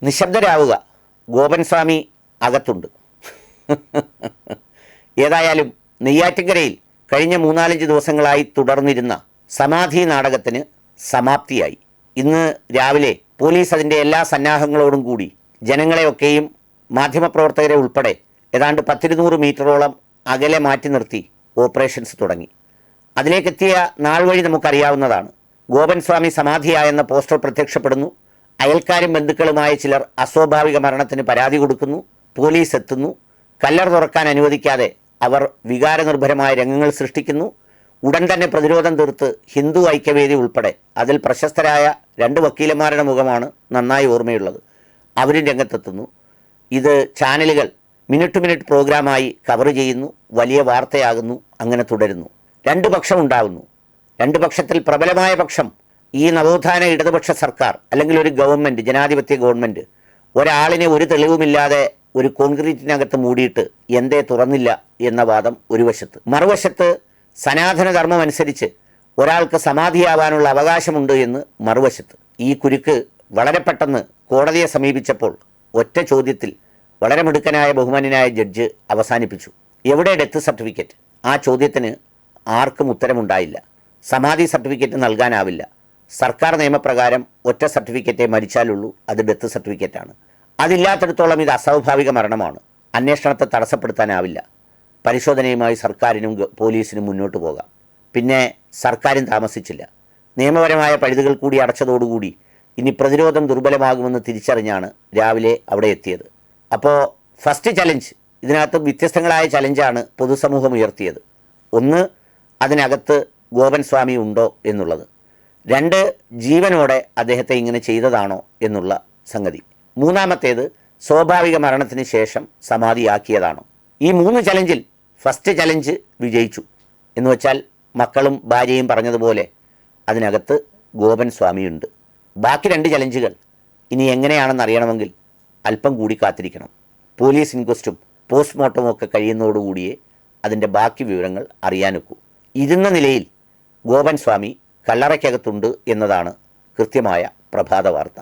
നിശബ്ദരാവുക, ഗോപൻ സ്വാമി അകത്തുണ്ട്. ഏതായാലും നെയ്യാറ്റിൻകരയിൽ കഴിഞ്ഞ 3-4 ദിവസങ്ങളായി തുടർന്നിരുന്ന സമാധി നാടകത്തിന് സമാപ്തിയായി. ഇന്ന് രാവിലെ പോലീസ് അതിൻ്റെ എല്ലാ സന്നാഹങ്ങളോടും കൂടി ജനങ്ങളെയൊക്കെയും മാധ്യമപ്രവർത്തകരെ ഉൾപ്പെടെ ഏതാണ്ട് 10-200 മീറ്ററോളം അകലെ മാറ്റി നിർത്തി ഓപ്പറേഷൻസ് തുടങ്ങി. അതിലേക്കെത്തിയ നാൾ വഴി നമുക്കറിയാവുന്നതാണ്. ഗോപൻ സ്വാമി സമാധിയായെന്ന പോസ്റ്റർ പ്രത്യക്ഷപ്പെടുന്നു. അയൽക്കാരും ബന്ധുക്കളുമായ ചിലർ അസ്വാഭാവിക മരണത്തിന് പരാതി കൊടുക്കുന്നു. പോലീസ് എത്തുന്നു. കല്ലറ തുറക്കാൻ അനുവദിക്കാതെ അവർ വികാരനിർഭരമായ രംഗങ്ങൾ സൃഷ്ടിക്കുന്നു. ഉടൻ തന്നെ പ്രതിരോധം തീർത്ത് ഹിന്ദു ഐക്യവേദി ഉൾപ്പെടെ അതിൽ പ്രശസ്തരായ 2 വക്കീലന്മാരുടെ മുഖമാണ് നന്നായി ഓർമ്മയുള്ളത്. അവരും രംഗത്തെത്തുന്നു. ഇത് ചാനലുകൾ മിനിറ്റ് ടു മിനിറ്റ് പ്രോഗ്രാമായി കവർ ചെയ്യുന്നു. വലിയ വാർത്തയാകുന്നു. അങ്ങനെ തുടരുന്നു. 2 പക്ഷം ഉണ്ടാകുന്നു. 2 പക്ഷത്തിൽ പ്രബലമായ പക്ഷം ഈ നവോത്ഥാന ഇടതുപക്ഷ സർക്കാർ അല്ലെങ്കിൽ ഒരു ഗവൺമെൻറ്, ജനാധിപത്യ ഗവൺമെൻറ് ഒരാളിനെ ഒരു തെളിവുമില്ലാതെ ഒരു കോൺക്രീറ്റിനകത്ത് മൂടിയിട്ട് എന്തേ തുറന്നില്ല എന്ന വാദം ഒരു വശത്ത്. മറുവശത്ത് സനാതനധർമ്മം അനുസരിച്ച് ഒരാൾക്ക് സമാധിയാവാനുള്ള അവകാശമുണ്ട് എന്ന് മറുവശത്ത്. ഈ കുരുക്ക് വളരെ പെട്ടെന്ന് കോടതിയെ സമീപിച്ചപ്പോൾ ഒറ്റ ചോദ്യത്തിൽ വളരെ മിടുക്കനായ ബഹുമാന്യനായ ജഡ്ജ് അവസാനിപ്പിച്ചു. എവിടെ ഡെത്ത് സർട്ടിഫിക്കറ്റ്? ആ ചോദ്യത്തിന് ആർക്കും ഉത്തരമുണ്ടായില്ല. സമാധി സർട്ടിഫിക്കറ്റ് നൽകാനാവില്ല. സർക്കാർ നിയമപ്രകാരം ഒറ്റ സർട്ടിഫിക്കറ്റേ മരിച്ചാലുള്ളൂ, അത് ഡെത്ത് സർട്ടിഫിക്കറ്റാണ്. അതില്ലാത്തിടത്തോളം ഇത് അസ്വാഭാവിക മരണമാണ്. അന്വേഷണത്തെ തടസ്സപ്പെടുത്താനാവില്ല. പരിശോധനയുമായി സർക്കാരിനും പോലീസിനും മുന്നോട്ട് പോകാം. പിന്നെ സർക്കാരും താമസിച്ചില്ല. നിയമപരമായ പഴുതുകൾ കൂടി അടച്ചതോടുകൂടി ഇനി പ്രതിരോധം ദുർബലമാകുമെന്ന് തിരിച്ചറിഞ്ഞാണ് രാവിലെ അവിടെ എത്തിയത്. അപ്പോൾ ഫസ്റ്റ് ചലഞ്ച്, ഇതിനകത്ത് വ്യത്യസ്തങ്ങളായ ചലഞ്ചാണ് പൊതുസമൂഹം ഉയർത്തിയത്. ഒന്ന്, അതിനകത്ത് ഗോപൻ സ്വാമി ഉണ്ടോ എന്നുള്ളത്. 2, ജീവനോടെ അദ്ദേഹത്തെ ഇങ്ങനെ ചെയ്തതാണോ എന്നുള്ള സംഗതി. മൂന്നാമത്തേത്, സ്വാഭാവിക മരണത്തിന് ശേഷം സമാധിയാക്കിയതാണോ. ഈ 3 ചലഞ്ചിൽ ഫസ്റ്റ് ചലഞ്ച് വിജയിച്ചു. എന്ന് വെച്ചാൽ മക്കളും ഭാര്യയും പറഞ്ഞതുപോലെ അതിനകത്ത് ഗോപൻ സ്വാമിയുണ്ട്. ബാക്കി 2 ചലഞ്ചുകൾ ഇനി എങ്ങനെയാണെന്ന് അറിയണമെങ്കിൽ അല്പം കൂടി കാത്തിരിക്കണം. പോലീസ് ഇൻക്വസ്റ്റും പോസ്റ്റ്മോർട്ടവും ഒക്കെ കഴിയുന്നതോടുകൂടിയേ അതിൻ്റെ ബാക്കി വിവരങ്ങൾ അറിയാനൊക്കൂ. ഇരുന്ന നിലയിൽ ഗോപൻ സ്വാമി കല്ലറയ്ക്കകത്തുണ്ട് എന്നതാണ് കൃത്യമായ പ്രഭാത വാർത്ത.